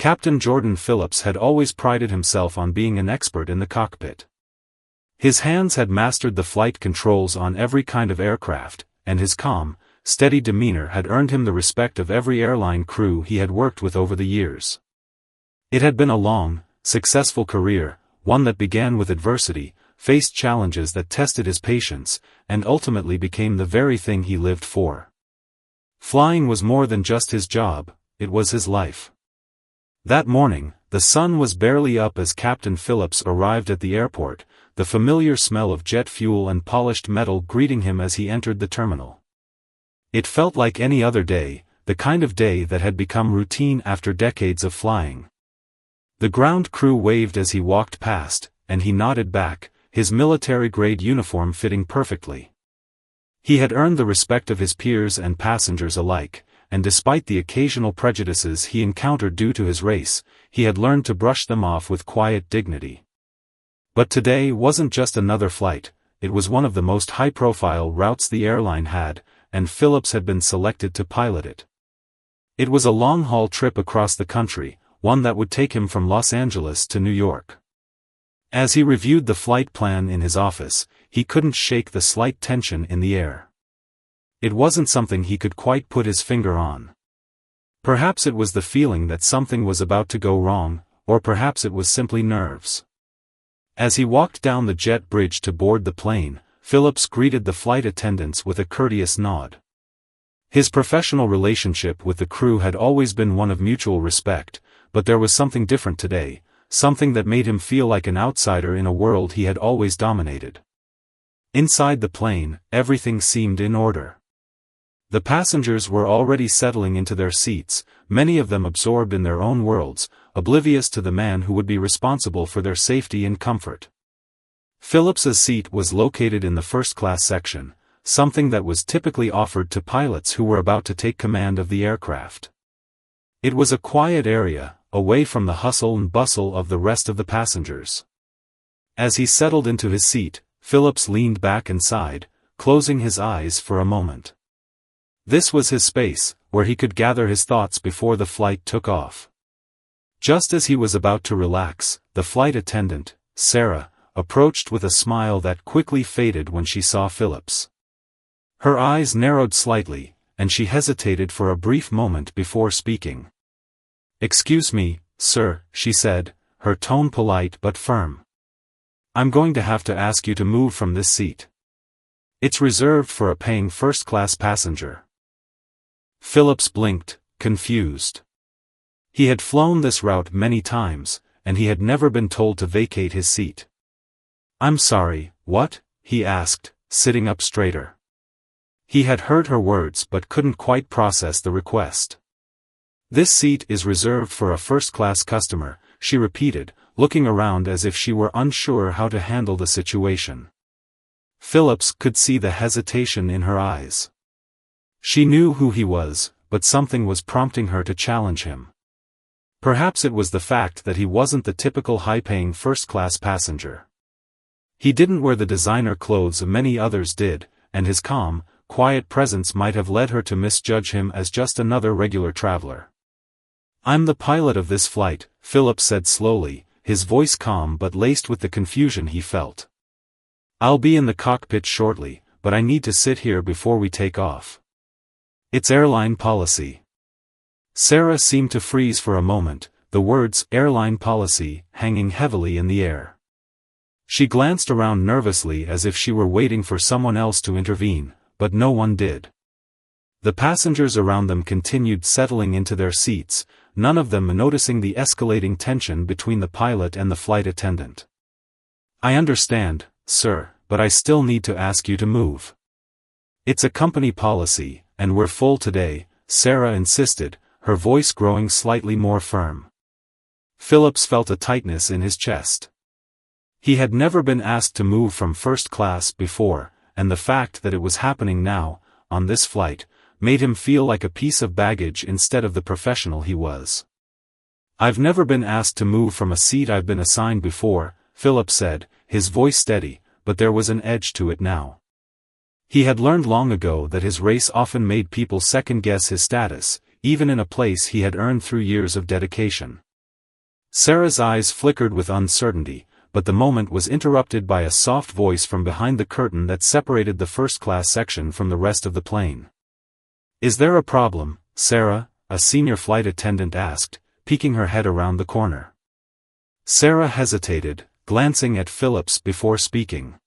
Captain Jordan Phillips had always prided himself on being an expert in the cockpit. His hands had mastered the flight controls on every kind of aircraft, and his calm, steady demeanor had earned him the respect of every airline crew he had worked with over the years. It had been a long, successful career, one that began with adversity, faced challenges that tested his patience, and ultimately became the very thing he lived for. Flying was more than just his job, it was his life. That morning, the sun was barely up as Captain Phillips arrived at the airport, the familiar smell of jet fuel and polished metal greeting him as he entered the terminal. It felt like any other day, the kind of day that had become routine after decades of flying. The ground crew waved as he walked past, and he nodded back, his military-grade uniform fitting perfectly. He had earned the respect of his peers and passengers alike, and despite the occasional prejudices he encountered due to his race, he had learned to brush them off with quiet dignity. But today wasn't just another flight, it was one of the most high-profile routes the airline had, and Phillips had been selected to pilot it. It was a long-haul trip across the country, one that would take him from Los Angeles to New York. As he reviewed the flight plan in his office, he couldn't shake the slight tension in the air. It wasn't something he could quite put his finger on. Perhaps it was the feeling that something was about to go wrong, or perhaps it was simply nerves. As he walked down the jet bridge to board the plane, Phillips greeted the flight attendants with a courteous nod. His professional relationship with the crew had always been one of mutual respect, but there was something different today, something that made him feel like an outsider in a world he had always dominated. Inside the plane, everything seemed in order. The passengers were already settling into their seats, many of them absorbed in their own worlds, oblivious to the man who would be responsible for their safety and comfort. Phillips's seat was located in the first-class section, something that was typically offered to pilots who were about to take command of the aircraft. It was a quiet area, away from the hustle and bustle of the rest of the passengers. As he settled into his seat, Phillips leaned back and sighed, closing his eyes for a moment. This was his space, where he could gather his thoughts before the flight took off. Just as he was about to relax, the flight attendant, Sarah, approached with a smile that quickly faded when she saw Phillips. Her eyes narrowed slightly, and she hesitated for a brief moment before speaking. "Excuse me, sir," she said, her tone polite but firm. "I'm going to have to ask you to move from this seat. It's reserved for a paying first-class passenger." Phillips blinked, confused. He had flown this route many times, and he had never been told to vacate his seat. "I'm sorry, what?" he asked, sitting up straighter. He had heard her words but couldn't quite process the request. "This seat is reserved for a first-class customer," she repeated, looking around as if she were unsure how to handle the situation. Phillips could see the hesitation in her eyes. She knew who he was, but something was prompting her to challenge him. Perhaps it was the fact that he wasn't the typical high-paying first-class passenger. He didn't wear the designer clothes many others did, and his calm, quiet presence might have led her to misjudge him as just another regular traveler. "I'm the pilot of this flight," Phillips said slowly, his voice calm but laced with the confusion he felt. "I'll be in the cockpit shortly, but I need to sit here before we take off. It's airline policy." Sarah seemed to freeze for a moment, the words "airline policy" hanging heavily in the air. She glanced around nervously as if she were waiting for someone else to intervene, but no one did. The passengers around them continued settling into their seats, none of them noticing the escalating tension between the pilot and the flight attendant. "I understand, sir, but I still need to ask you to move. It's a company policy, and we're full today," Sarah insisted, her voice growing slightly more firm. Phillips felt a tightness in his chest. He had never been asked to move from first class before, and the fact that it was happening now, on this flight, made him feel like a piece of baggage instead of the professional he was. "I've never been asked to move from a seat I've been assigned before," Phillips said, his voice steady, but there was an edge to it now. He had learned long ago that his race often made people second-guess his status, even in a place he had earned through years of dedication. Sarah's eyes flickered with uncertainty, but the moment was interrupted by a soft voice from behind the curtain that separated the first-class section from the rest of the plane. "Is there a problem, Sarah?" a senior flight attendant asked, peeking her head around the corner. Sarah hesitated, glancing at Phillips before speaking.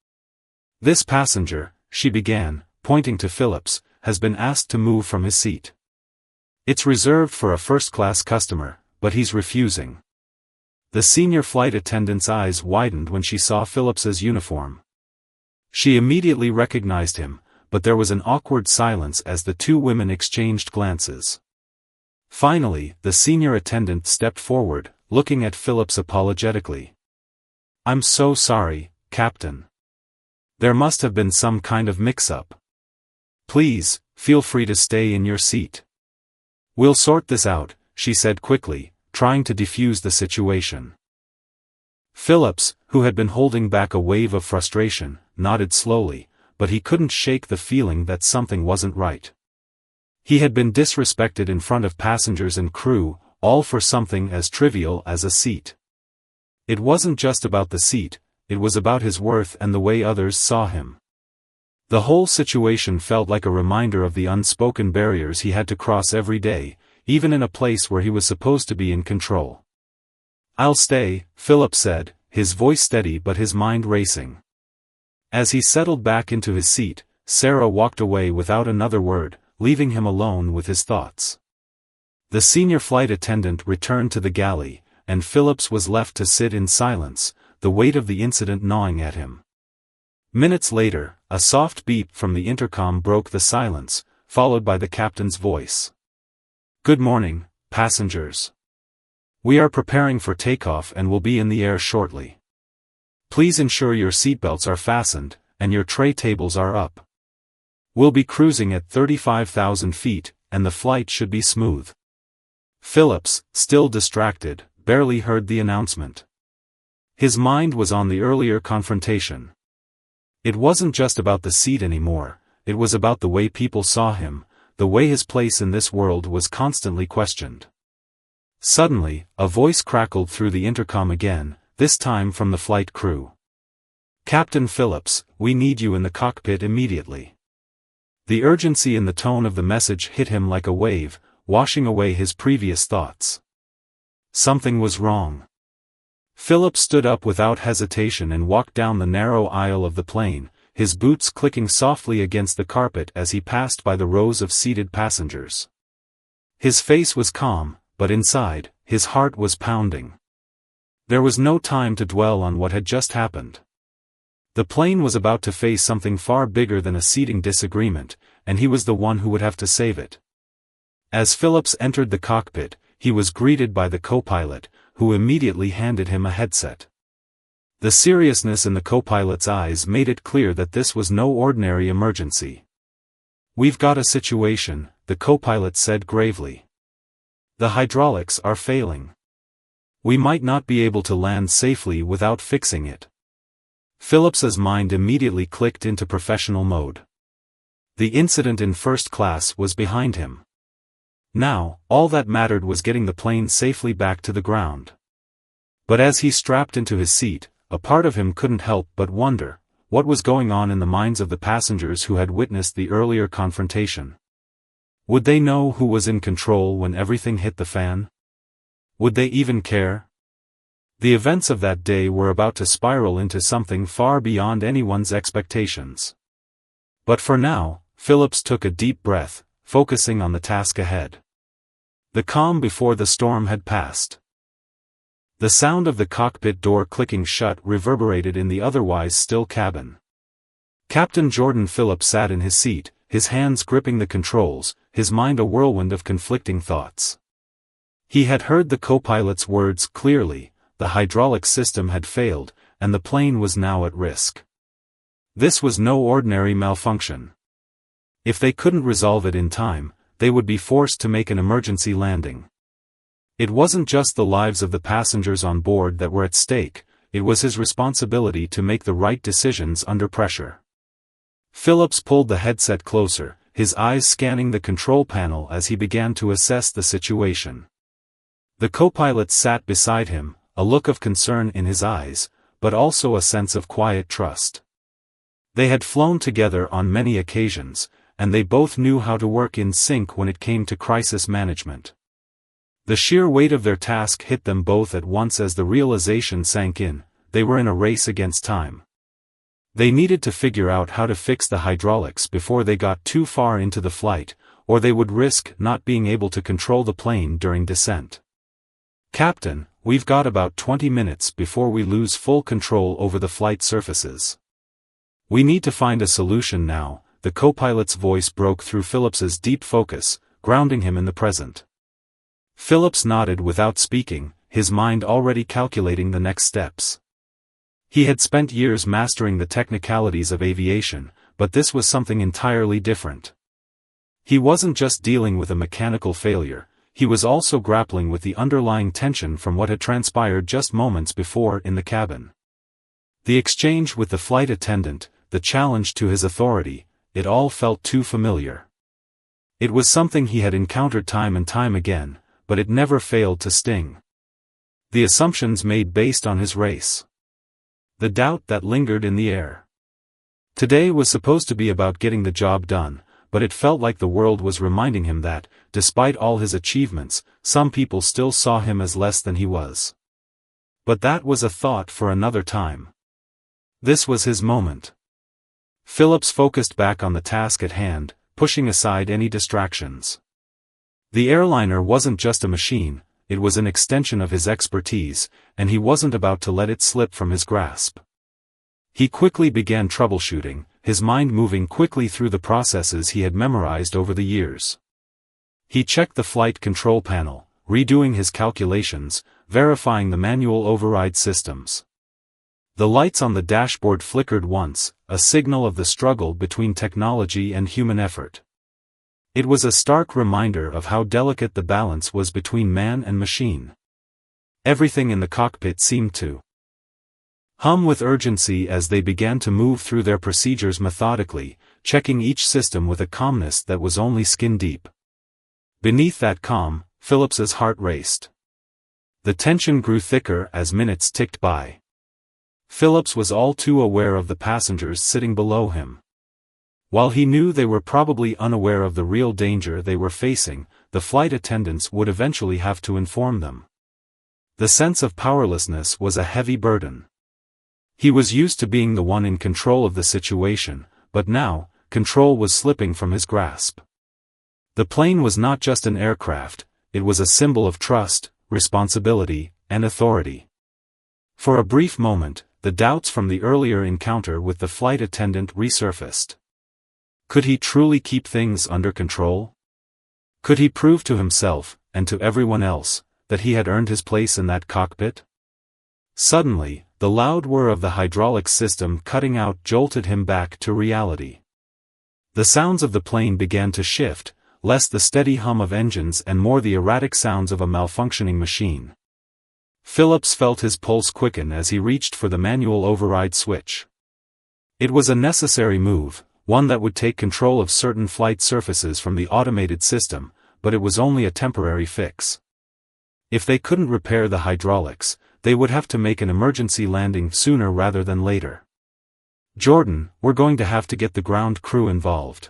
"This passenger," she began, pointing to Phillips, "has been asked to move from his seat. It's reserved for a first-class customer, but he's refusing." The senior flight attendant's eyes widened when she saw Phillips's uniform. She immediately recognized him, but there was an awkward silence as the two women exchanged glances. Finally, the senior attendant stepped forward, looking at Phillips apologetically. "I'm so sorry, Captain. There must have been some kind of mix-up. Please, feel free to stay in your seat. We'll sort this out," she said quickly, trying to defuse the situation. Phillips, who had been holding back a wave of frustration, nodded slowly, but he couldn't shake the feeling that something wasn't right. He had been disrespected in front of passengers and crew, all for something as trivial as a seat. It wasn't just about the seat, it was about his worth and the way others saw him. The whole situation felt like a reminder of the unspoken barriers he had to cross every day, even in a place where he was supposed to be in control. "I'll stay," Phillips said, his voice steady but his mind racing. As he settled back into his seat, Sarah walked away without another word, leaving him alone with his thoughts. The senior flight attendant returned to the galley, and Phillips was left to sit in silence, the weight of the incident gnawing at him. Minutes later, a soft beep from the intercom broke the silence, followed by the captain's voice. "Good morning, passengers. We are preparing for takeoff and will be in the air shortly. Please ensure your seatbelts are fastened, and your tray tables are up. We'll be cruising at 35,000 feet, and the flight should be smooth." Phillips, still distracted, barely heard the announcement. His mind was on the earlier confrontation. It wasn't just about the seat anymore, it was about the way people saw him, the way his place in this world was constantly questioned. Suddenly, a voice crackled through the intercom again, this time from the flight crew. "Captain Phillips, we need you in the cockpit immediately." The urgency in the tone of the message hit him like a wave, washing away his previous thoughts. Something was wrong. Phillips stood up without hesitation and walked down the narrow aisle of the plane, his boots clicking softly against the carpet as he passed by the rows of seated passengers. His face was calm, but inside, his heart was pounding. There was no time to dwell on what had just happened. The plane was about to face something far bigger than a seating disagreement, and he was the one who would have to save it. As Phillips entered the cockpit, he was greeted by the co-pilot, who immediately handed him a headset. The seriousness in the co-pilot's eyes made it clear that this was no ordinary emergency. "We've got a situation," the co-pilot said gravely. "The hydraulics are failing. We might not be able to land safely without fixing it." Phillips's mind immediately clicked into professional mode. The incident in first class was behind him. Now, all that mattered was getting the plane safely back to the ground. But as he strapped into his seat, a part of him couldn't help but wonder, what was going on in the minds of the passengers who had witnessed the earlier confrontation? Would they know who was in control when everything hit the fan? Would they even care? The events of that day were about to spiral into something far beyond anyone's expectations. But for now, Phillips took a deep breath, focusing on the task ahead. The calm before the storm had passed. The sound of the cockpit door clicking shut reverberated in the otherwise still cabin. Captain Jordan Phillips sat in his seat, his hands gripping the controls, his mind a whirlwind of conflicting thoughts. He had heard the co-pilot's words clearly, the hydraulic system had failed, and the plane was now at risk. This was no ordinary malfunction. If they couldn't resolve it in time, they would be forced to make an emergency landing. It wasn't just the lives of the passengers on board that were at stake, it was his responsibility to make the right decisions under pressure. Phillips pulled the headset closer, his eyes scanning the control panel as he began to assess the situation. The co-pilot sat beside him, a look of concern in his eyes, but also a sense of quiet trust. They had flown together on many occasions, and they both knew how to work in sync when it came to crisis management. The sheer weight of their task hit them both at once as the realization sank in: they were in a race against time. They needed to figure out how to fix the hydraulics before they got too far into the flight, or they would risk not being able to control the plane during descent. "Captain, we've got about 20 minutes before we lose full control over the flight surfaces. We need to find a solution now." The co-pilot's voice broke through Phillips's deep focus, grounding him in the present. Phillips nodded without speaking, his mind already calculating the next steps. He had spent years mastering the technicalities of aviation, but this was something entirely different. He wasn't just dealing with a mechanical failure, he was also grappling with the underlying tension from what had transpired just moments before in the cabin. The exchange with the flight attendant, the challenge to his authority, it all felt too familiar. It was something he had encountered time and time again, but it never failed to sting. The assumptions made based on his race. The doubt that lingered in the air. Today was supposed to be about getting the job done, but it felt like the world was reminding him that, despite all his achievements, some people still saw him as less than he was. But that was a thought for another time. This was his moment. Phillips focused back on the task at hand, pushing aside any distractions. The airliner wasn't just a machine, it was an extension of his expertise, and he wasn't about to let it slip from his grasp. He quickly began troubleshooting, his mind moving quickly through the processes he had memorized over the years. He checked the flight control panel, redoing his calculations, verifying the manual override systems. The lights on the dashboard flickered once, a signal of the struggle between technology and human effort. It was a stark reminder of how delicate the balance was between man and machine. Everything in the cockpit seemed to hum with urgency as they began to move through their procedures methodically, checking each system with a calmness that was only skin deep. Beneath that calm, Phillips's heart raced. The tension grew thicker as minutes ticked by. Phillips was all too aware of the passengers sitting below him. While he knew they were probably unaware of the real danger they were facing, the flight attendants would eventually have to inform them. The sense of powerlessness was a heavy burden. He was used to being the one in control of the situation, but now, control was slipping from his grasp. The plane was not just an aircraft, it was a symbol of trust, responsibility, and authority. For a brief moment, the doubts from the earlier encounter with the flight attendant resurfaced. Could he truly keep things under control? Could he prove to himself, and to everyone else, that he had earned his place in that cockpit? Suddenly, the loud whir of the hydraulic system cutting out jolted him back to reality. The sounds of the plane began to shift, less the steady hum of engines and more the erratic sounds of a malfunctioning machine. Phillips felt his pulse quicken as he reached for the manual override switch. It was a necessary move, one that would take control of certain flight surfaces from the automated system, but it was only a temporary fix. If they couldn't repair the hydraulics, they would have to make an emergency landing sooner rather than later. "Jordan, we're going to have to get the ground crew involved.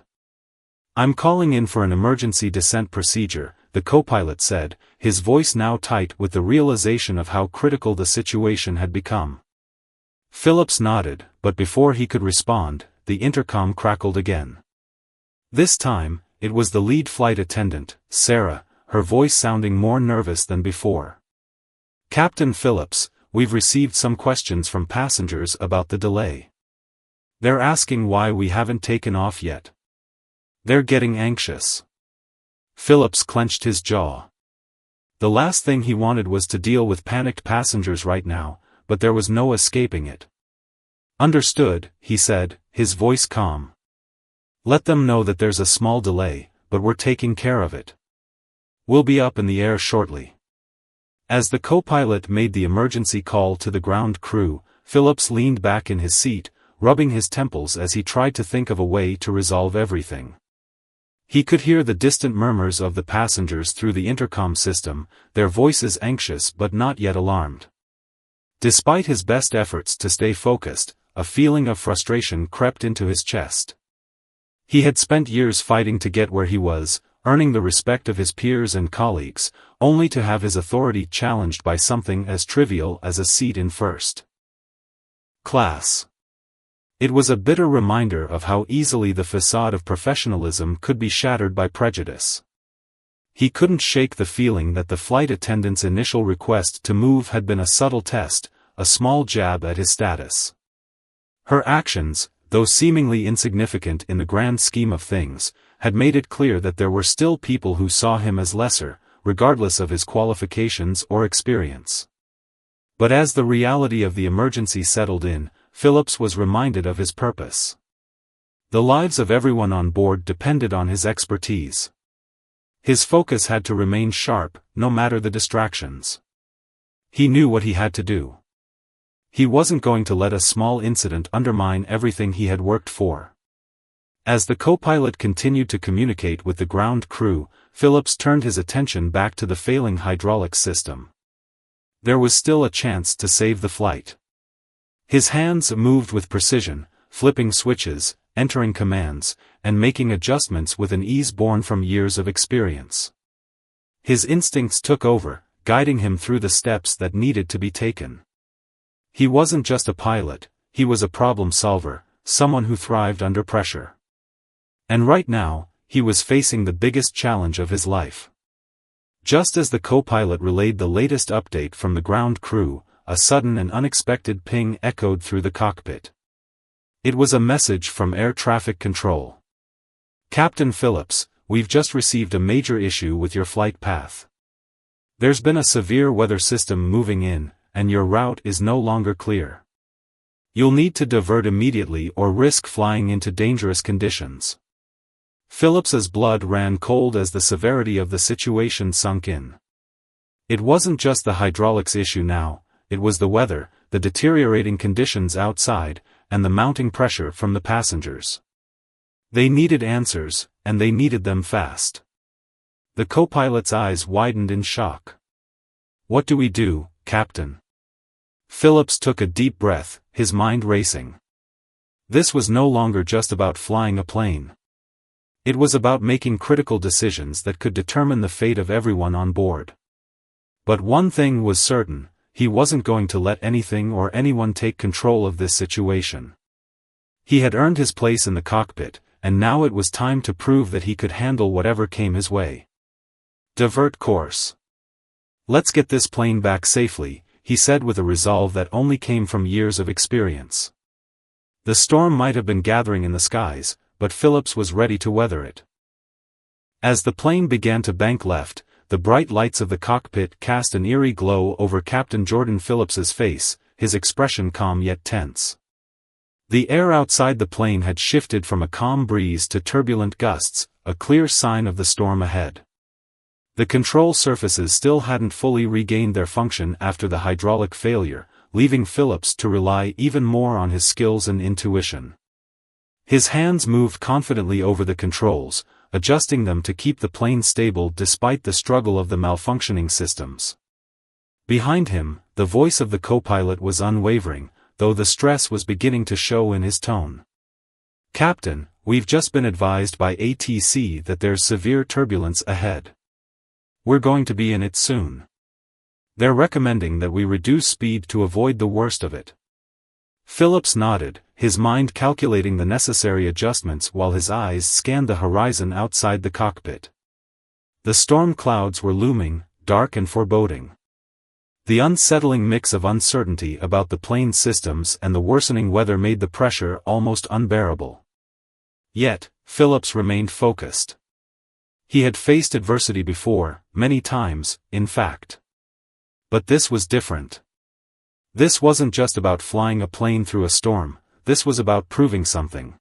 I'm calling in for an emergency descent procedure," the co-pilot said, his voice now tight with the realization of how critical the situation had become. Phillips nodded, but before he could respond, the intercom crackled again. This time, it was the lead flight attendant, Sarah, her voice sounding more nervous than before. "Captain Phillips, we've received some questions from passengers about the delay. They're asking why we haven't taken off yet. They're getting anxious." Phillips clenched his jaw. The last thing he wanted was to deal with panicked passengers right now, but there was no escaping it. "Understood," he said, his voice calm. "Let them know that there's a small delay, but we're taking care of it. We'll be up in the air shortly." As the co-pilot made the emergency call to the ground crew, Phillips leaned back in his seat, rubbing his temples as he tried to think of a way to resolve everything. He could hear the distant murmurs of the passengers through the intercom system, their voices anxious but not yet alarmed. Despite his best efforts to stay focused, a feeling of frustration crept into his chest. He had spent years fighting to get where he was, earning the respect of his peers and colleagues, only to have his authority challenged by something as trivial as a seat in first class. It was a bitter reminder of how easily the facade of professionalism could be shattered by prejudice. He couldn't shake the feeling that the flight attendant's initial request to move had been a subtle test, a small jab at his status. Her actions, though seemingly insignificant in the grand scheme of things, had made it clear that there were still people who saw him as lesser, regardless of his qualifications or experience. But as the reality of the emergency settled in, Phillips was reminded of his purpose. The lives of everyone on board depended on his expertise. His focus had to remain sharp, no matter the distractions. He knew what he had to do. He wasn't going to let a small incident undermine everything he had worked for. As the co-pilot continued to communicate with the ground crew, Phillips turned his attention back to the failing hydraulics system. There was still a chance to save the flight. His hands moved with precision, flipping switches, entering commands, and making adjustments with an ease born from years of experience. His instincts took over, guiding him through the steps that needed to be taken. He wasn't just a pilot, he was a problem solver, someone who thrived under pressure. And right now, he was facing the biggest challenge of his life. Just as the co-pilot relayed the latest update from the ground crew, a sudden and unexpected ping echoed through the cockpit. It was a message from air traffic control. "Captain Phillips, we've just received a major issue with your flight path. There's been a severe weather system moving in, and your route is no longer clear. You'll need to divert immediately or risk flying into dangerous conditions." Phillips's blood ran cold as the severity of the situation sunk in. It wasn't just the hydraulics issue now, it was the weather, the deteriorating conditions outside, and the mounting pressure from the passengers. They needed answers, and they needed them fast. The co-pilot's eyes widened in shock. "What do we do, Captain?" Phillips took a deep breath, his mind racing. This was no longer just about flying a plane. It was about making critical decisions that could determine the fate of everyone on board. But one thing was certain, he wasn't going to let anything or anyone take control of this situation. He had earned his place in the cockpit, and now it was time to prove that he could handle whatever came his way. Divert course. "Let's get this plane back safely," he said with a resolve that only came from years of experience. The storm might have been gathering in the skies, but Phillips was ready to weather it. As the plane began to bank left, the bright lights of the cockpit cast an eerie glow over Captain Jordan Phillips's face, his expression calm yet tense. The air outside the plane had shifted from a calm breeze to turbulent gusts, a clear sign of the storm ahead. The control surfaces still hadn't fully regained their function after the hydraulic failure, leaving Phillips to rely even more on his skills and intuition. His hands moved confidently over the controls, adjusting them to keep the plane stable despite the struggle of the malfunctioning systems. Behind him, the voice of the co-pilot was unwavering, though the stress was beginning to show in his tone. "Captain, we've just been advised by ATC that there's severe turbulence ahead. We're going to be in it soon. They're recommending that we reduce speed to avoid the worst of it." Phillips nodded, his mind calculating the necessary adjustments while his eyes scanned the horizon outside the cockpit. The storm clouds were looming, dark and foreboding. The unsettling mix of uncertainty about the plane's systems and the worsening weather made the pressure almost unbearable. Yet, Phillips remained focused. He had faced adversity before, many times, in fact. But this was different. This wasn't just about flying a plane through a storm, this was about proving something.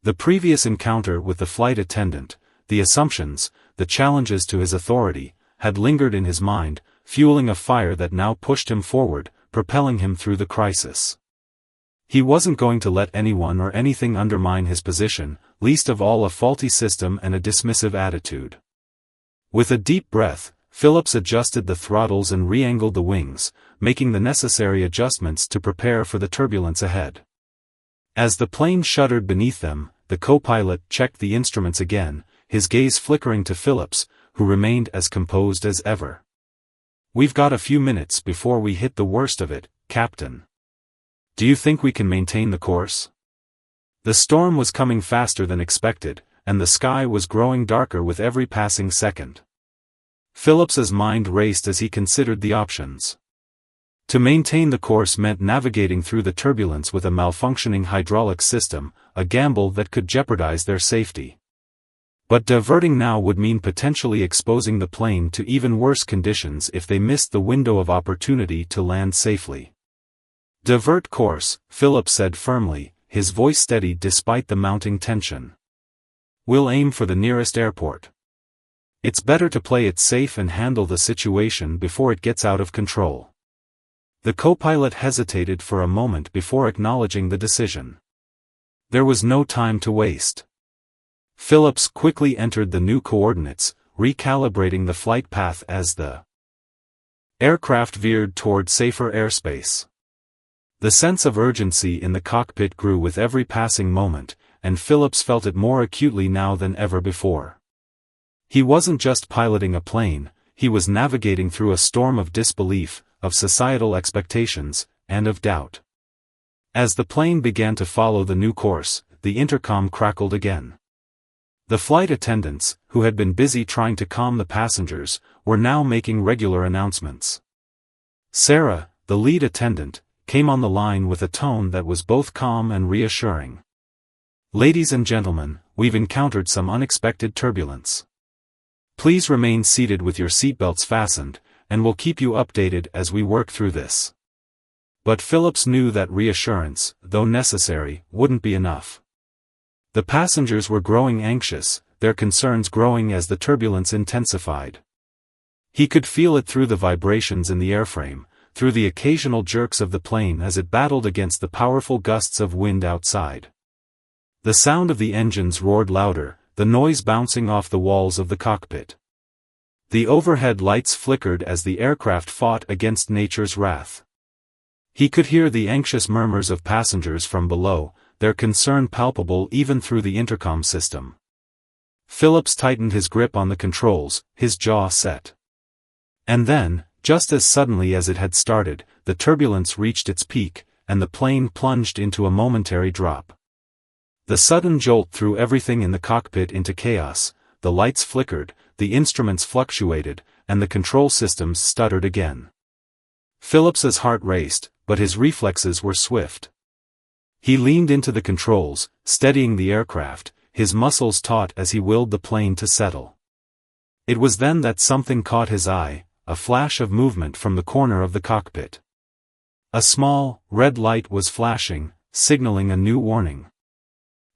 The previous encounter with the flight attendant, the assumptions, the challenges to his authority, had lingered in his mind, fueling a fire that now pushed him forward, propelling him through the crisis. He wasn't going to let anyone or anything undermine his position, least of all a faulty system and a dismissive attitude. With a deep breath, Phillips adjusted the throttles and re-angled the wings, making the necessary adjustments to prepare for the turbulence ahead. As the plane shuddered beneath them, the co-pilot checked the instruments again, his gaze flickering to Phillips, who remained as composed as ever. "We've got a few minutes before we hit the worst of it, Captain. Do you think we can maintain the course?" The storm was coming faster than expected, and the sky was growing darker with every passing second. Phillips's mind raced as he considered the options. To maintain the course meant navigating through the turbulence with a malfunctioning hydraulic system, a gamble that could jeopardize their safety. But diverting now would mean potentially exposing the plane to even worse conditions if they missed the window of opportunity to land safely. "Divert course," Phillips said firmly, his voice steady despite the mounting tension. "We'll aim for the nearest airport. It's better to play it safe and handle the situation before it gets out of control." The co-pilot hesitated for a moment before acknowledging the decision. There was no time to waste. Phillips quickly entered the new coordinates, recalibrating the flight path as the aircraft veered toward safer airspace. The sense of urgency in the cockpit grew with every passing moment, and Phillips felt it more acutely now than ever before. He wasn't just piloting a plane, he was navigating through a storm of disbelief, of societal expectations, and of doubt. As the plane began to follow the new course, the intercom crackled again. The flight attendants, who had been busy trying to calm the passengers, were now making regular announcements. Sarah, the lead attendant, came on the line with a tone that was both calm and reassuring. "Ladies and gentlemen, we've encountered some unexpected turbulence. Please remain seated with your seatbelts fastened, and we'll keep you updated as we work through this." But Phillips knew that reassurance, though necessary, wouldn't be enough. The passengers were growing anxious, their concerns growing as the turbulence intensified. He could feel it through the vibrations in the airframe, through the occasional jerks of the plane as it battled against the powerful gusts of wind outside. The sound of the engines roared louder, the noise bouncing off the walls of the cockpit. The overhead lights flickered as the aircraft fought against nature's wrath. He could hear the anxious murmurs of passengers from below, their concern palpable even through the intercom system. Phillips tightened his grip on the controls, his jaw set. And then, just as suddenly as it had started, the turbulence reached its peak, and the plane plunged into a momentary drop. The sudden jolt threw everything in the cockpit into chaos, the lights flickered, the instruments fluctuated, and the control systems stuttered again. Phillips's heart raced, but his reflexes were swift. He leaned into the controls, steadying the aircraft, his muscles taut as he willed the plane to settle. It was then that something caught his eye, a flash of movement from the corner of the cockpit. A small, red light was flashing, signaling a new warning.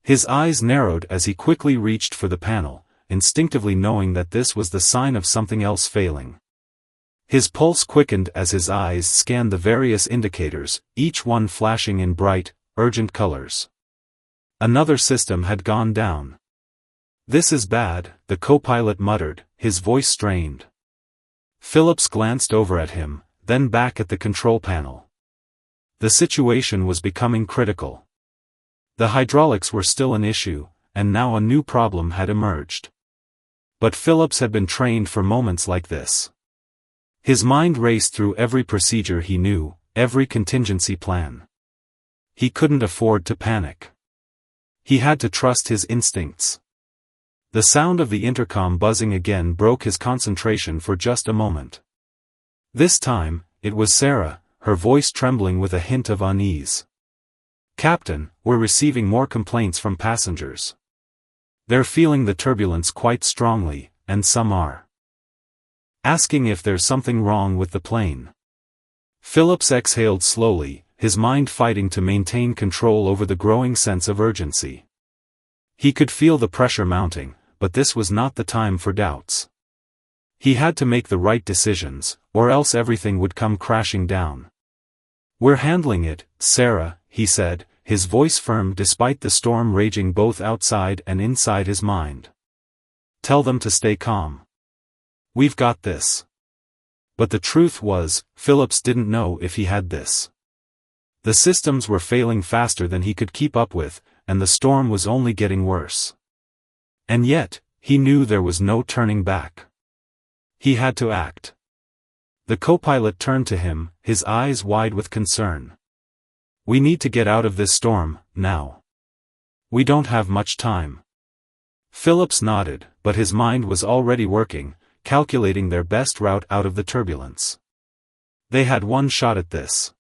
His eyes narrowed as he quickly reached for the panel, instinctively knowing that this was the sign of something else failing. His pulse quickened as his eyes scanned the various indicators, each one flashing in bright, urgent colors. Another system had gone down. "This is bad," the co-pilot muttered, his voice strained. Phillips glanced over at him, then back at the control panel. The situation was becoming critical. The hydraulics were still an issue, and now a new problem had emerged. But Phillips had been trained for moments like this. His mind raced through every procedure he knew, every contingency plan. He couldn't afford to panic. He had to trust his instincts. The sound of the intercom buzzing again broke his concentration for just a moment. This time, it was Sarah, her voice trembling with a hint of unease. "Captain, we're receiving more complaints from passengers. They're feeling the turbulence quite strongly, and some are asking if there's something wrong with the plane." Phillips exhaled slowly, his mind fighting to maintain control over the growing sense of urgency. He could feel the pressure mounting, but this was not the time for doubts. He had to make the right decisions, or else everything would come crashing down. "We're handling it, Sarah," he said, his voice firm despite the storm raging both outside and inside his mind. "Tell them to stay calm. We've got this." But the truth was, Phillips didn't know if he had this. The systems were failing faster than he could keep up with, and the storm was only getting worse. And yet, he knew there was no turning back. He had to act. The co-pilot turned to him, his eyes wide with concern. "We need to get out of this storm, now. We don't have much time." Phillips nodded, but his mind was already working, calculating their best route out of the turbulence. They had one shot at this.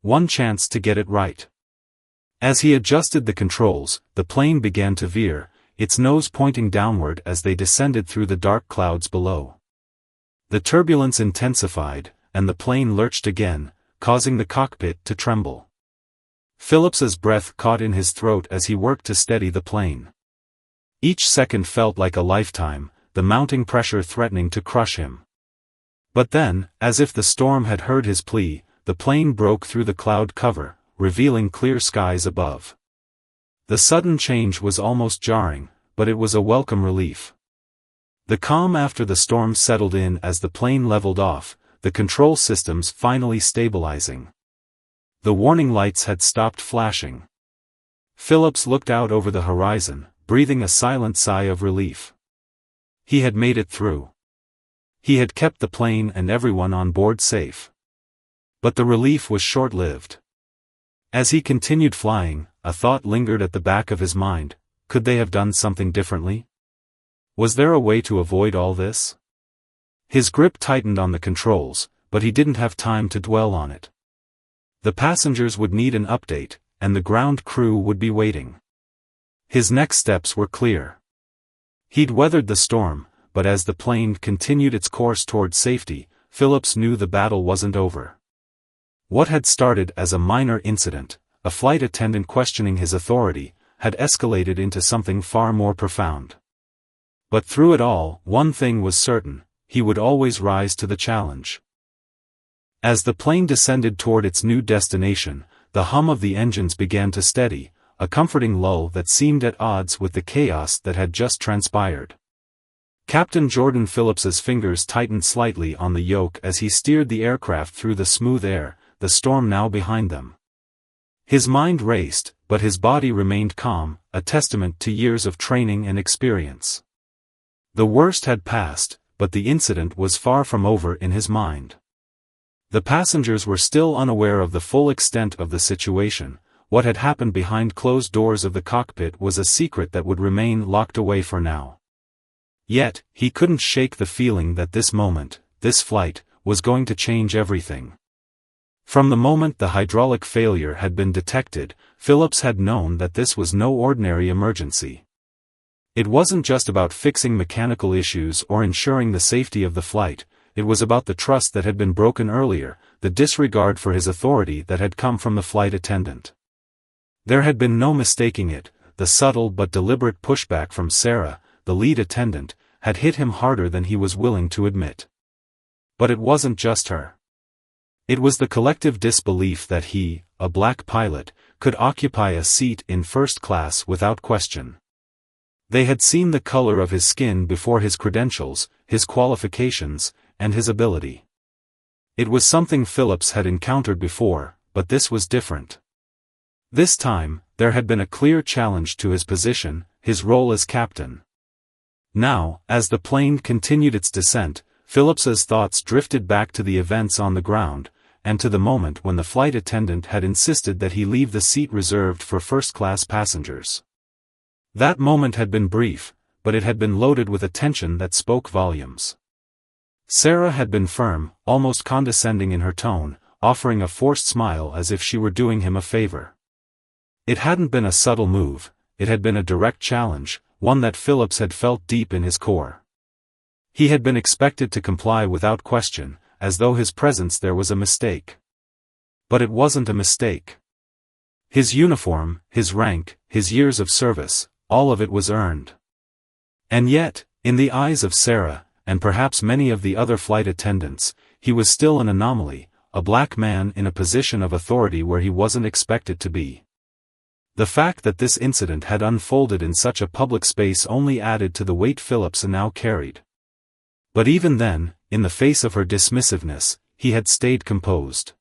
One chance to get it right. As he adjusted the controls, the plane began to veer, its nose pointing downward as they descended through the dark clouds below. The turbulence intensified, and the plane lurched again, causing the cockpit to tremble. Phillips's breath caught in his throat as he worked to steady the plane. Each second felt like a lifetime, the mounting pressure threatening to crush him. But then, as if the storm had heard his plea, the plane broke through the cloud cover, revealing clear skies above. The sudden change was almost jarring, but it was a welcome relief. The calm after the storm settled in as the plane leveled off, the control systems finally stabilizing. The warning lights had stopped flashing. Phillips looked out over the horizon, breathing a silent sigh of relief. He had made it through. He had kept the plane and everyone on board safe. But the relief was short-lived. As he continued flying, a thought lingered at the back of his mind: could they have done something differently? Was there a way to avoid all this? His grip tightened on the controls, but he didn't have time to dwell on it. The passengers would need an update, and the ground crew would be waiting. His next steps were clear. He'd weathered the storm, but as the plane continued its course toward safety, Phillips knew the battle wasn't over. What had started as a minor incident, a flight attendant questioning his authority, had escalated into something far more profound. But through it all, one thing was certain: he would always rise to the challenge. As the plane descended toward its new destination, the hum of the engines began to steady, a comforting lull that seemed at odds with the chaos that had just transpired. Captain Jordan Phillips's fingers tightened slightly on the yoke as he steered the aircraft through the smooth air, the storm now behind them. His mind raced, but his body remained calm, a testament to years of training and experience. The worst had passed, but the incident was far from over in his mind. The passengers were still unaware of the full extent of the situation. What had happened behind closed doors of the cockpit was a secret that would remain locked away for now. Yet, he couldn't shake the feeling that this moment, this flight, was going to change everything. From the moment the hydraulic failure had been detected, Phillips had known that this was no ordinary emergency. It wasn't just about fixing mechanical issues or ensuring the safety of the flight. It was about the trust that had been broken earlier, the disregard for his authority that had come from the flight attendant. There had been no mistaking it. The subtle but deliberate pushback from Sarah, the lead attendant, had hit him harder than he was willing to admit. But it wasn't just her. It was the collective disbelief that he, a black pilot, could occupy a seat in first class without question. They had seen the color of his skin before his credentials, his qualifications, and his ability. It was something Phillips had encountered before, but this was different. This time, there had been a clear challenge to his position, his role as captain. Now, as the plane continued its descent, Phillips's thoughts drifted back to the events on the ground, and to the moment when the flight attendant had insisted that he leave the seat reserved for first-class passengers. That moment had been brief, but it had been loaded with a tension that spoke volumes. Sarah had been firm, almost condescending in her tone, offering a forced smile as if she were doing him a favor. It hadn't been a subtle move, it had been a direct challenge, one that Phillips had felt deep in his core. He had been expected to comply without question, as though his presence there was a mistake. But it wasn't a mistake. His uniform, his rank, his years of service, all of it was earned. And yet, in the eyes of Sarah, and perhaps many of the other flight attendants, he was still an anomaly, a black man in a position of authority where he wasn't expected to be. The fact that this incident had unfolded in such a public space only added to the weight Phillips now carried. But even then, in the face of her dismissiveness, he had stayed composed.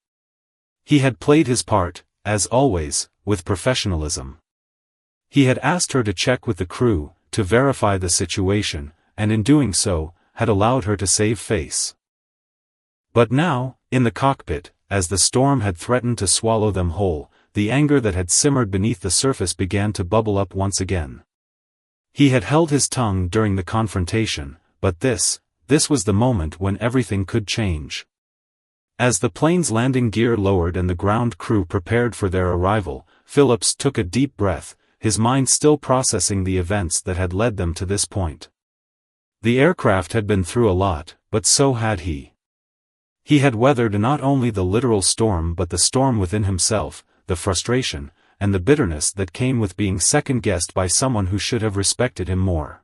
He had played his part, as always, with professionalism. He had asked her to check with the crew, to verify the situation, and in doing so, had allowed her to save face. But now, in the cockpit, as the storm had threatened to swallow them whole, the anger that had simmered beneath the surface began to bubble up once again. He had held his tongue during the confrontation, but this was the moment when everything could change. As the plane's landing gear lowered and the ground crew prepared for their arrival, Phillips took a deep breath, his mind still processing the events that had led them to this point. The aircraft had been through a lot, but so had he. He had weathered not only the literal storm but the storm within himself, the frustration, and the bitterness that came with being second-guessed by someone who should have respected him more.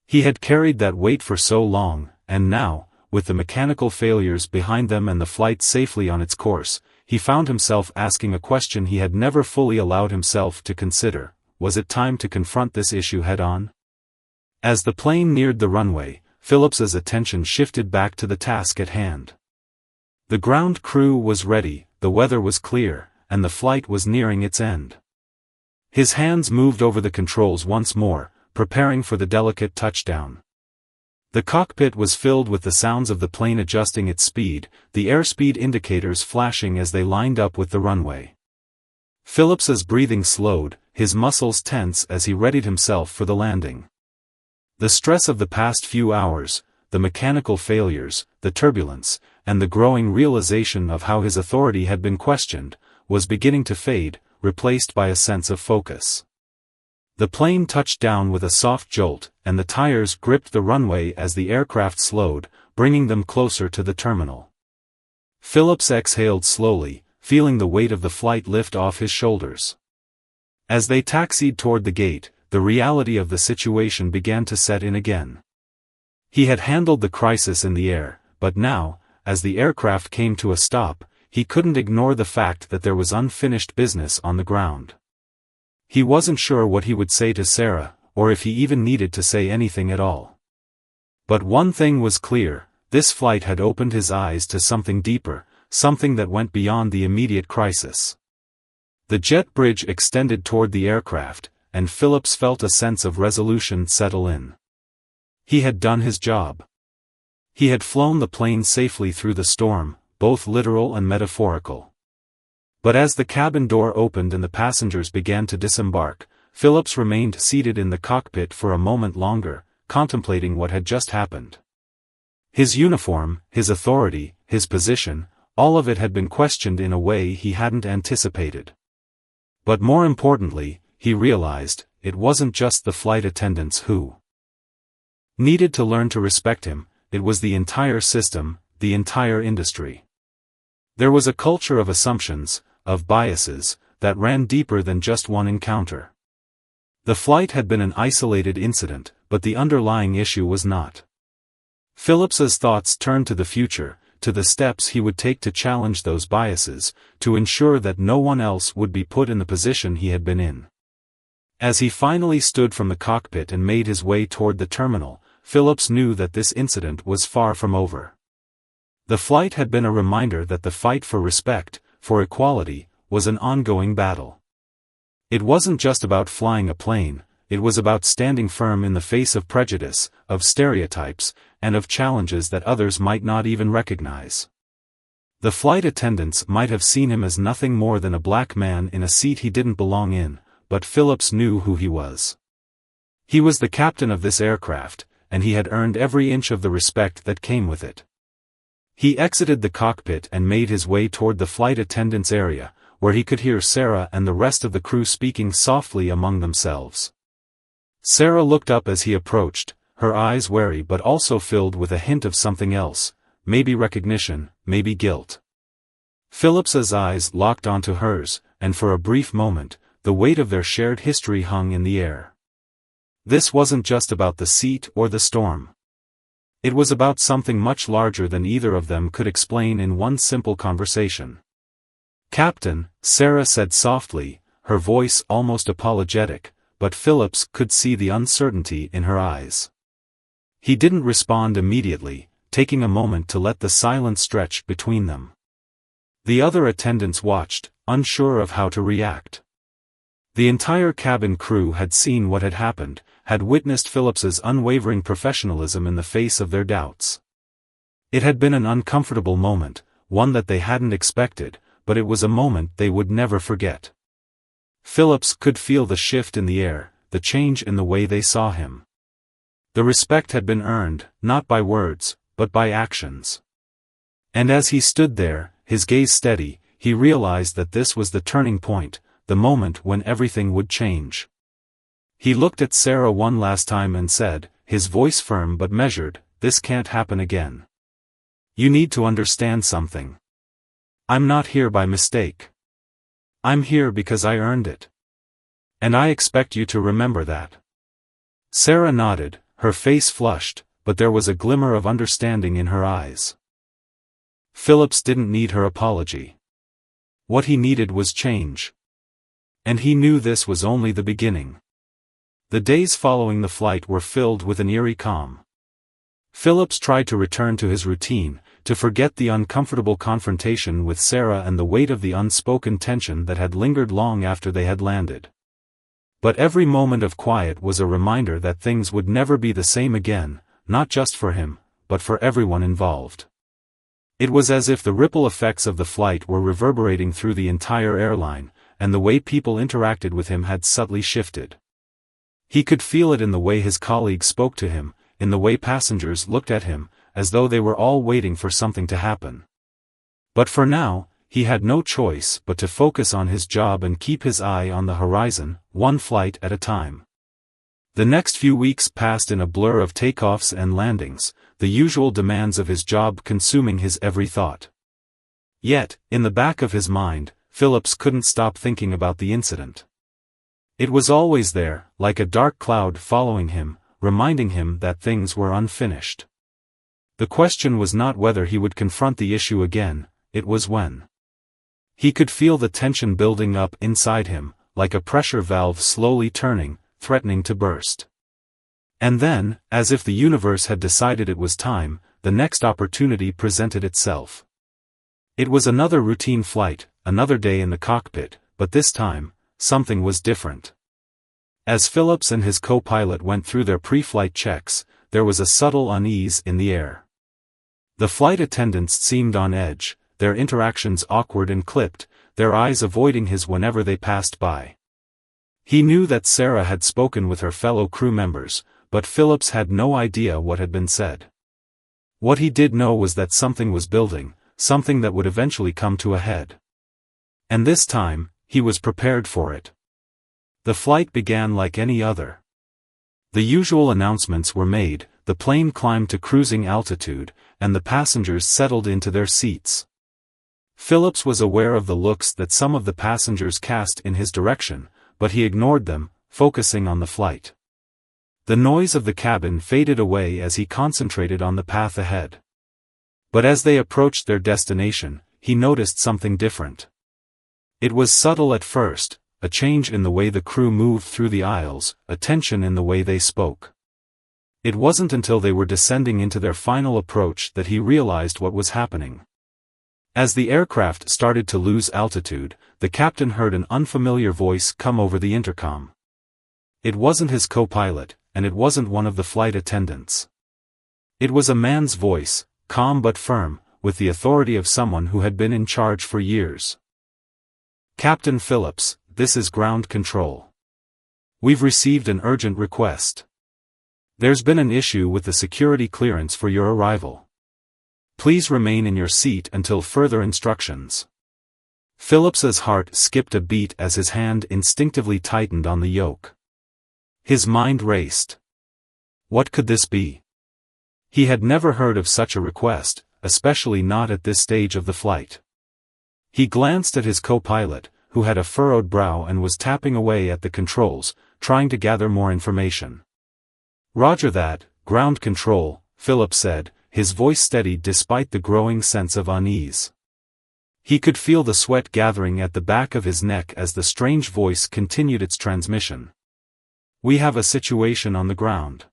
He had carried that weight for so long, and now, with the mechanical failures behind them and the flight safely on its course, he found himself asking a question he had never fully allowed himself to consider: was it time to confront this issue head-on? As the plane neared the runway, Phillips's attention shifted back to the task at hand. The ground crew was ready, the weather was clear, and the flight was nearing its end. His hands moved over the controls once more, preparing for the delicate touchdown. The cockpit was filled with the sounds of the plane adjusting its speed, the airspeed indicators flashing as they lined up with the runway. Phillips's breathing slowed, his muscles tense as he readied himself for the landing. The stress of the past few hours, the mechanical failures, the turbulence, and the growing realization of how his authority had been questioned, was beginning to fade, replaced by a sense of focus. The plane touched down with a soft jolt, and the tires gripped the runway as the aircraft slowed, bringing them closer to the terminal. Phillips exhaled slowly, feeling the weight of the flight lift off his shoulders. As they taxied toward the gate, the reality of the situation began to set in again. He had handled the crisis in the air, but now, as the aircraft came to a stop, he couldn't ignore the fact that there was unfinished business on the ground. He wasn't sure what he would say to Sarah, or if he even needed to say anything at all. But one thing was clear: this flight had opened his eyes to something deeper, something that went beyond the immediate crisis. The jet bridge extended toward the aircraft, and Phillips felt a sense of resolution settle in. He had done his job. He had flown the plane safely through the storm, both literal and metaphorical. But as the cabin door opened and the passengers began to disembark, Phillips remained seated in the cockpit for a moment longer, contemplating what had just happened. His uniform, his authority, his position, all of it had been questioned in a way he hadn't anticipated. But more importantly, he realized, it wasn't just the flight attendants who needed to learn to respect him, it was the entire system, the entire industry. There was a culture of assumptions, of biases, that ran deeper than just one encounter. The flight had been an isolated incident, but the underlying issue was not. Phillips's thoughts turned to the future, to the steps he would take to challenge those biases, to ensure that no one else would be put in the position he had been in. As he finally stood from the cockpit and made his way toward the terminal, Phillips knew that this incident was far from over. The flight had been a reminder that the fight for respect, for equality, was an ongoing battle. It wasn't just about flying a plane, it was about standing firm in the face of prejudice, of stereotypes, and of challenges that others might not even recognize. The flight attendants might have seen him as nothing more than a black man in a seat he didn't belong in, but Phillips knew who he was. He was the captain of this aircraft, and he had earned every inch of the respect that came with it. He exited the cockpit and made his way toward the flight attendants' area, where he could hear Sarah and the rest of the crew speaking softly among themselves. Sarah looked up as he approached, her eyes wary but also filled with a hint of something else, maybe recognition, maybe guilt. Phillips's eyes locked onto hers, and for a brief moment, the weight of their shared history hung in the air. This wasn't just about the seat or the storm. It was about something much larger than either of them could explain in one simple conversation. "Captain," Sarah said softly, her voice almost apologetic, but Phillips could see the uncertainty in her eyes. He didn't respond immediately, taking a moment to let the silence stretch between them. The other attendants watched, unsure of how to react. The entire cabin crew had seen what had happened, had witnessed Phillips's unwavering professionalism in the face of their doubts. It had been an uncomfortable moment, one that they hadn't expected, but it was a moment they would never forget. Phillips could feel the shift in the air, the change in the way they saw him. The respect had been earned, not by words, but by actions. And as he stood there, his gaze steady, he realized that this was the turning point, the moment when everything would change. He looked at Sarah one last time and said, his voice firm but measured, "This can't happen again. You need to understand something. I'm not here by mistake. I'm here because I earned it. And I expect you to remember that." Sarah nodded, her face flushed, but there was a glimmer of understanding in her eyes. Phillips didn't need her apology. What he needed was change. And he knew this was only the beginning. The days following the flight were filled with an eerie calm. Phillips tried to return to his routine, to forget the uncomfortable confrontation with Sarah and the weight of the unspoken tension that had lingered long after they had landed. But every moment of quiet was a reminder that things would never be the same again, not just for him, but for everyone involved. It was as if the ripple effects of the flight were reverberating through the entire airline, and the way people interacted with him had subtly shifted. He could feel it in the way his colleagues spoke to him, in the way passengers looked at him, as though they were all waiting for something to happen. But for now, he had no choice but to focus on his job and keep his eye on the horizon, one flight at a time. The next few weeks passed in a blur of takeoffs and landings, the usual demands of his job consuming his every thought. Yet, in the back of his mind, Phillips couldn't stop thinking about the incident. It was always there, like a dark cloud following him, reminding him that things were unfinished. The question was not whether he would confront the issue again, it was when. He could feel the tension building up inside him, like a pressure valve slowly turning, threatening to burst. And then, as if the universe had decided it was time, the next opportunity presented itself. It was another routine flight, another day in the cockpit, but this time, something was different. As Phillips and his co-pilot went through their pre-flight checks, there was a subtle unease in the air. The flight attendants seemed on edge, their interactions awkward and clipped, their eyes avoiding his whenever they passed by. He knew that Sarah had spoken with her fellow crew members, but Phillips had no idea what had been said. What he did know was that something was building, something that would eventually come to a head. And this time, he was prepared for it. The flight began like any other. The usual announcements were made, the plane climbed to cruising altitude, and the passengers settled into their seats. Phillips was aware of the looks that some of the passengers cast in his direction, but he ignored them, focusing on the flight. The noise of the cabin faded away as he concentrated on the path ahead. But as they approached their destination, he noticed something different. It was subtle at first, a change in the way the crew moved through the aisles, a tension in the way they spoke. It wasn't until they were descending into their final approach that he realized what was happening. As the aircraft started to lose altitude, the captain heard an unfamiliar voice come over the intercom. It wasn't his co-pilot, and it wasn't one of the flight attendants. It was a man's voice, calm but firm, with the authority of someone who had been in charge for years. "Captain Phillips, this is ground control. We've received an urgent request. There's been an issue with the security clearance for your arrival. Please remain in your seat until further instructions." Phillips's heart skipped a beat as his hand instinctively tightened on the yoke. His mind raced. What could this be? He had never heard of such a request, especially not at this stage of the flight. He glanced at his co-pilot, who had a furrowed brow and was tapping away at the controls, trying to gather more information. "Roger that, ground control," Phillips said, his voice steady despite the growing sense of unease. He could feel the sweat gathering at the back of his neck as the strange voice continued its transmission. "We have a situation on the ground.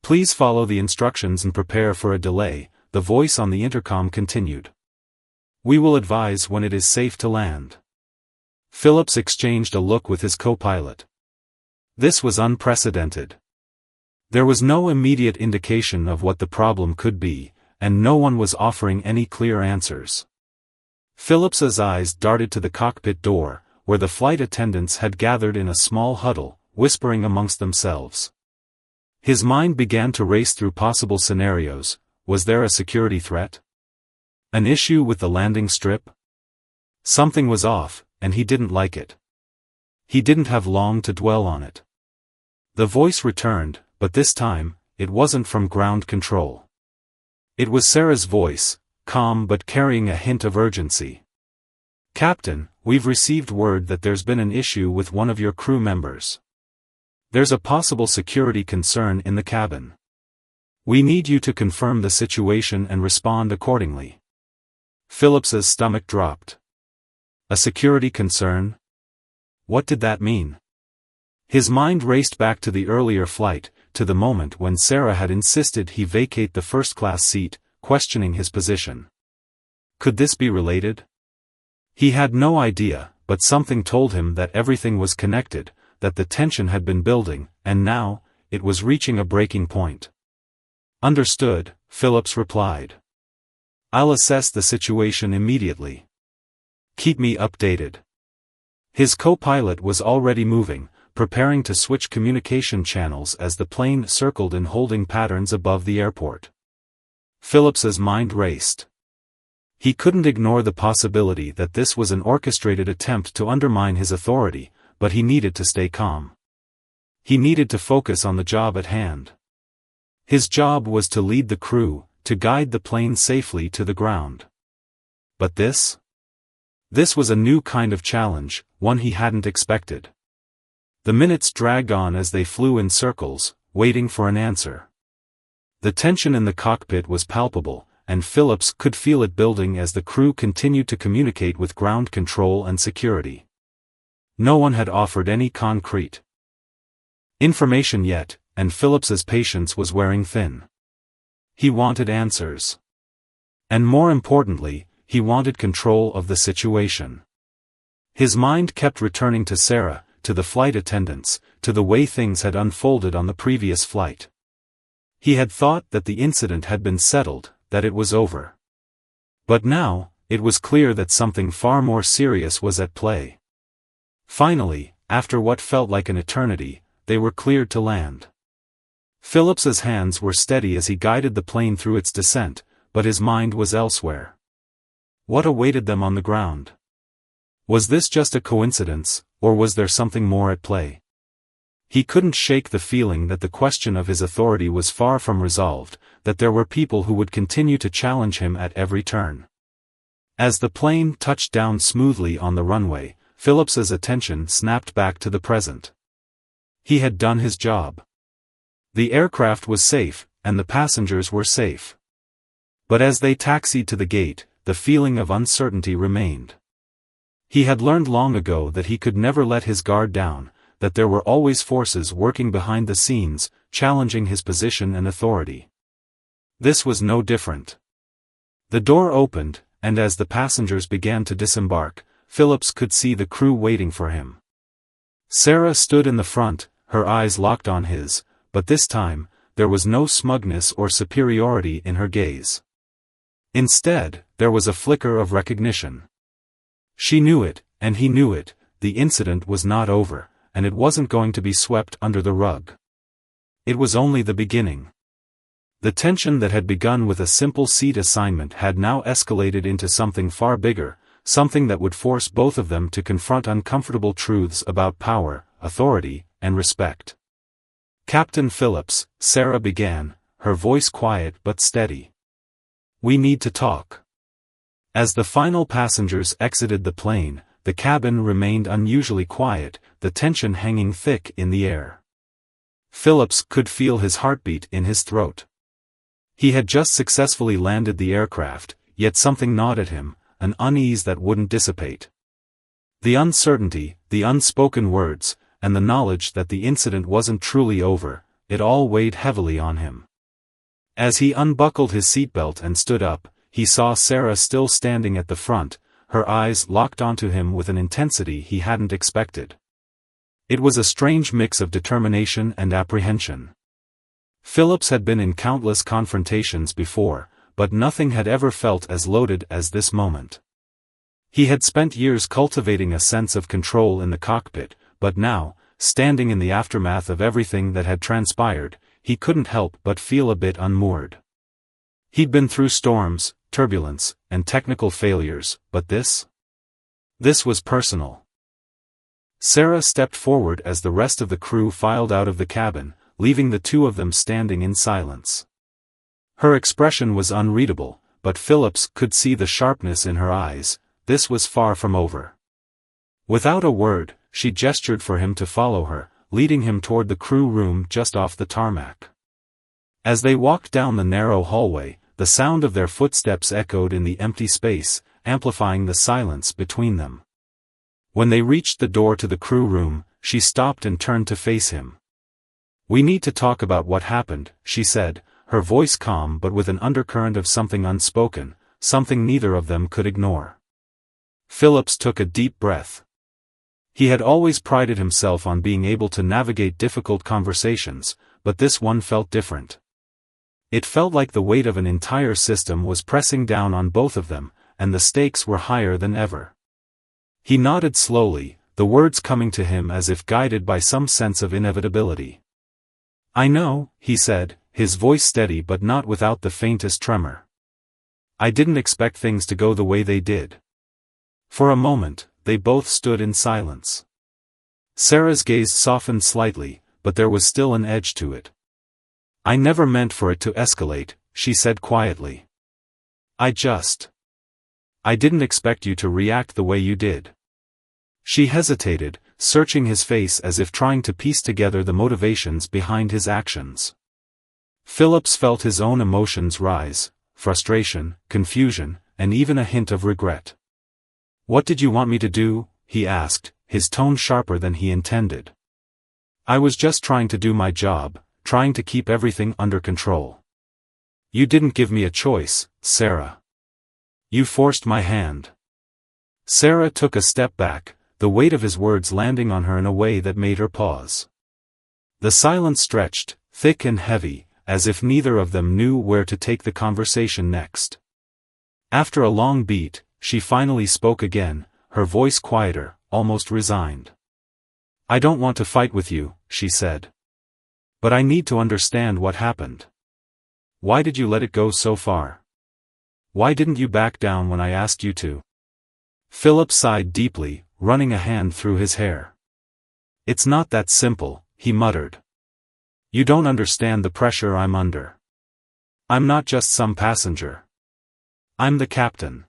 Please follow the instructions and prepare for a delay," the voice on the intercom continued. "We will advise when it is safe to land." Phillips exchanged a look with his co-pilot. This was unprecedented. There was no immediate indication of what the problem could be, and no one was offering any clear answers. Phillips's eyes darted to the cockpit door, where the flight attendants had gathered in a small huddle, whispering amongst themselves. His mind began to race through possible scenarios. Was there a security threat? An issue with the landing strip? Something was off, and he didn't like it. He didn't have long to dwell on it. The voice returned, but this time, it wasn't from ground control. It was Sarah's voice, calm but carrying a hint of urgency. "Captain, we've received word that there's been an issue with one of your crew members. There's a possible security concern in the cabin. We need you to confirm the situation and respond accordingly." Phillips's stomach dropped. A security concern? What did that mean? His mind raced back to the earlier flight, to the moment when Sarah had insisted he vacate the first-class seat, questioning his position. Could this be related? He had no idea, but something told him that everything was connected, that the tension had been building, and now, it was reaching a breaking point. "Understood," Phillips replied. "I'll assess the situation immediately. Keep me updated." His co-pilot was already moving, preparing to switch communication channels as the plane circled in holding patterns above the airport. Phillips's mind raced. He couldn't ignore the possibility that this was an orchestrated attempt to undermine his authority, but he needed to stay calm. He needed to focus on the job at hand. His job was to lead the crew, to guide the plane safely to the ground. But this? This was a new kind of challenge, one he hadn't expected. The minutes dragged on as they flew in circles, waiting for an answer. The tension in the cockpit was palpable, and Phillips could feel it building as the crew continued to communicate with ground control and security. No one had offered any concrete information yet, and Phillips's patience was wearing thin. He wanted answers. And more importantly, he wanted control of the situation. His mind kept returning to Sarah, to the flight attendants, to the way things had unfolded on the previous flight. He had thought that the incident had been settled, that it was over. But now, it was clear that something far more serious was at play. Finally, after what felt like an eternity, they were cleared to land. Phillips's hands were steady as he guided the plane through its descent, but his mind was elsewhere. What awaited them on the ground? Was this just a coincidence, or was there something more at play? He couldn't shake the feeling that the question of his authority was far from resolved, that there were people who would continue to challenge him at every turn. As the plane touched down smoothly on the runway, Phillips's attention snapped back to the present. He had done his job. The aircraft was safe, and the passengers were safe. But as they taxied to the gate, the feeling of uncertainty remained. He had learned long ago that he could never let his guard down, that there were always forces working behind the scenes, challenging his position and authority. This was no different. The door opened, and as the passengers began to disembark, Phillips could see the crew waiting for him. Sarah stood in the front, her eyes locked on his, but this time, there was no smugness or superiority in her gaze. Instead, there was a flicker of recognition. She knew it, and he knew it, the incident was not over, and it wasn't going to be swept under the rug. It was only the beginning. The tension that had begun with a simple seat assignment had now escalated into something far bigger, something that would force both of them to confront uncomfortable truths about power, authority, and respect. "Captain Phillips," Sarah began, her voice quiet but steady. "We need to talk." As the final passengers exited the plane, the cabin remained unusually quiet, the tension hanging thick in the air. Phillips could feel his heartbeat in his throat. He had just successfully landed the aircraft, yet something gnawed at him, an unease that wouldn't dissipate. The uncertainty, the unspoken words, and the knowledge that the incident wasn't truly over, it all weighed heavily on him. As he unbuckled his seatbelt and stood up, he saw Sarah still standing at the front, her eyes locked onto him with an intensity he hadn't expected. It was a strange mix of determination and apprehension. Phillips had been in countless confrontations before, but nothing had ever felt as loaded as this moment. He had spent years cultivating a sense of control in the cockpit, but now, standing in the aftermath of everything that had transpired, he couldn't help but feel a bit unmoored. He'd been through storms, turbulence, and technical failures, but this was personal. Sarah stepped forward as the rest of the crew filed out of the cabin, leaving the two of them standing in silence. Her expression was unreadable, but Phillips could see the sharpness in her eyes. This was far from over. Without a word, she gestured for him to follow her, leading him toward the crew room just off the tarmac. As they walked down the narrow hallway, the sound of their footsteps echoed in the empty space, amplifying the silence between them. When they reached the door to the crew room, she stopped and turned to face him. "We need to talk about what happened," she said, her voice calm but with an undercurrent of something unspoken, something neither of them could ignore. Phillips took a deep breath. He had always prided himself on being able to navigate difficult conversations, but this one felt different. It felt like the weight of an entire system was pressing down on both of them, and the stakes were higher than ever. He nodded slowly, the words coming to him as if guided by some sense of inevitability. "I know," he said, his voice steady but not without the faintest tremor. "I didn't expect things to go the way they did." For a moment, they both stood in silence. Sarah's gaze softened slightly, but there was still an edge to it. "I never meant for it to escalate," she said quietly. I didn't expect you to react the way you did." She hesitated, searching his face as if trying to piece together the motivations behind his actions. Phillips felt his own emotions rise, frustration, confusion, and even a hint of regret. "What did you want me to do?" he asked, his tone sharper than he intended. "I was just trying to do my job, trying to keep everything under control." "You didn't give me a choice, Sarah. You forced my hand." Sarah took a step back, the weight of his words landing on her in a way that made her pause. The silence stretched, thick and heavy, as if neither of them knew where to take the conversation next. After a long beat, she finally spoke again, her voice quieter, almost resigned. "I don't want to fight with you," she said. "But I need to understand what happened. Why did you let it go so far? Why didn't you back down when I asked you to?" Philip sighed deeply, running a hand through his hair. "It's not that simple," he muttered. "You don't understand the pressure I'm under. I'm not just some passenger. I'm the captain.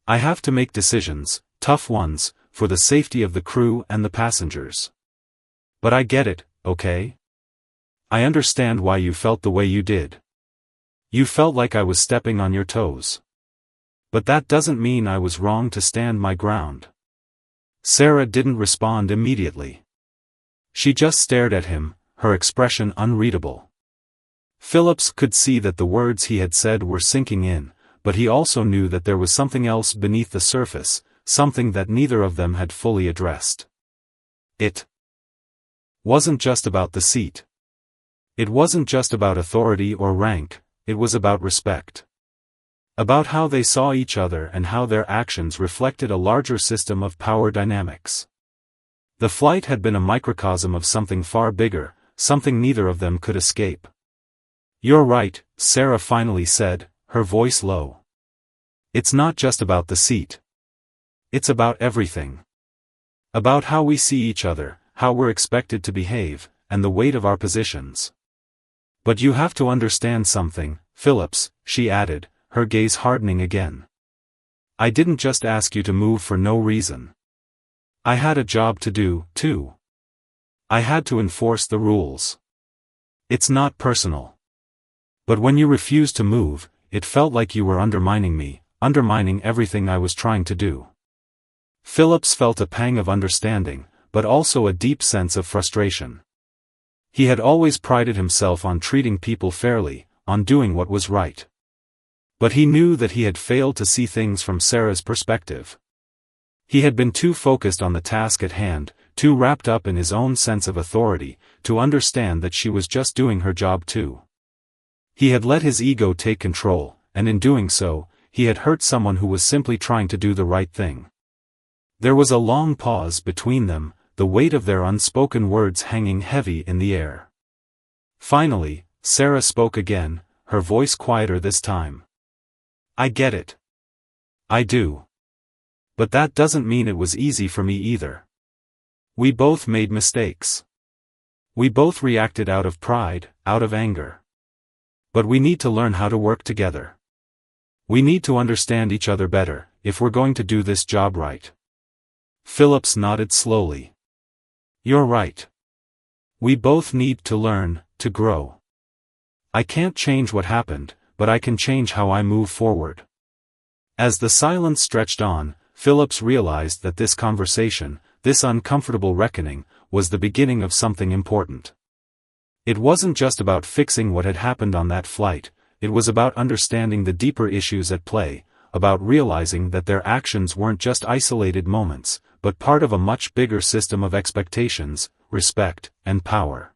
I have to make decisions, tough ones, for the safety of the crew and the passengers. But I get it, okay? I understand why you felt the way you did. You felt like I was stepping on your toes. But that doesn't mean I was wrong to stand my ground." Sarah didn't respond immediately. She just stared at him, her expression unreadable. Phillips could see that the words he had said were sinking in, but he also knew that there was something else beneath the surface, something that neither of them had fully addressed. It wasn't just about the seat. It wasn't just about authority or rank, it was about respect. About how they saw each other and how their actions reflected a larger system of power dynamics. The flight had been a microcosm of something far bigger, something neither of them could escape. "You're right," Sarah finally said, her voice low. "It's not just about the seat. It's about everything. About how we see each other, how we're expected to behave, and the weight of our positions. But you have to understand something, Phillips," she added, her gaze hardening again. "I didn't just ask you to move for no reason. I had a job to do, too. I had to enforce the rules. It's not personal. But when you refused to move, it felt like you were undermining me, undermining everything I was trying to do. Phillips felt a pang of understanding, but also a deep sense of frustration. He had always prided himself on treating people fairly, on doing what was right. But he knew that he had failed to see things from Sarah's perspective. He had been too focused on the task at hand, too wrapped up in his own sense of authority, to understand that she was just doing her job too. He had let his ego take control, and in doing so, he had hurt someone who was simply trying to do the right thing. There was a long pause between them, the weight of their unspoken words hanging heavy in the air. Finally, Sarah spoke again, her voice quieter this time. "I get it. I do. But that doesn't mean it was easy for me either. We both made mistakes. We both reacted out of pride, out of anger. But we need to learn how to work together. We need to understand each other better, if we're going to do this job right." Phillips nodded slowly. "You're right. We both need to learn, to grow. I can't change what happened, but I can change how I move forward." As the silence stretched on, Phillips realized that this conversation, this uncomfortable reckoning, was the beginning of something important. It wasn't just about fixing what had happened on that flight, it was about understanding the deeper issues at play, about realizing that their actions weren't just isolated moments, but part of a much bigger system of expectations, respect, and power.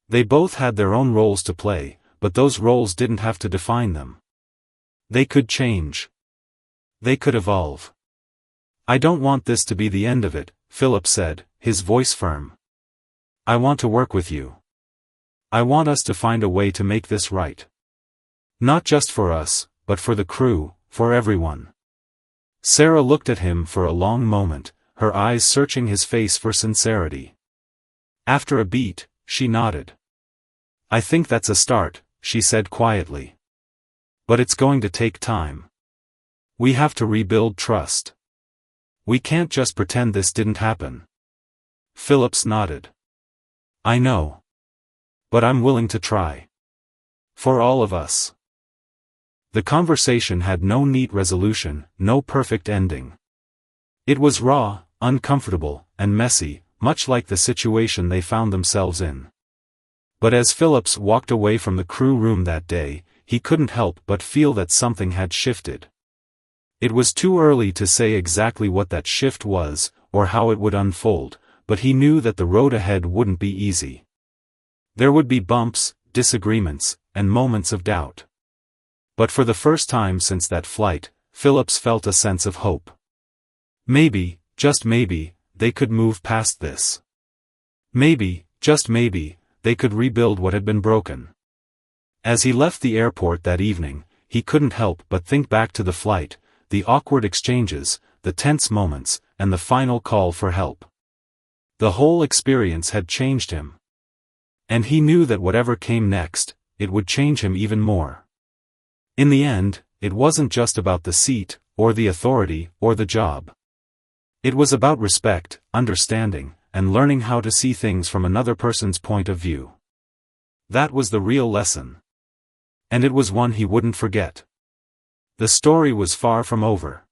They both had their own roles to play, but those roles didn't have to define them. They could change. They could evolve. "I don't want this to be the end of it," Phillips said, his voice firm. "I want to work with you. I want us to find a way to make this right. Not just for us, but for the crew, for everyone." Sarah looked at him for a long moment, her eyes searching his face for sincerity. After a beat, she nodded. "I think that's a start," she said quietly. "But it's going to take time. We have to rebuild trust. We can't just pretend this didn't happen." Phillips nodded. "I know. But I'm willing to try. For all of us." The conversation had no neat resolution, no perfect ending. It was raw, uncomfortable, and messy, much like the situation they found themselves in. But as Phillips walked away from the crew room that day, he couldn't help but feel that something had shifted. It was too early to say exactly what that shift was, or how it would unfold, but he knew that the road ahead wouldn't be easy. There would be bumps, disagreements, and moments of doubt. But for the first time since that flight, Phillips felt a sense of hope. Maybe, just maybe, they could move past this. Maybe, just maybe, they could rebuild what had been broken. As he left the airport that evening, he couldn't help but think back to the flight, the awkward exchanges, the tense moments, and the final call for help. The whole experience had changed him. And he knew that whatever came next, it would change him even more. In the end, it wasn't just about the seat, or the authority, or the job. It was about respect, understanding, and learning how to see things from another person's point of view. That was the real lesson. And it was one he wouldn't forget. The story was far from over.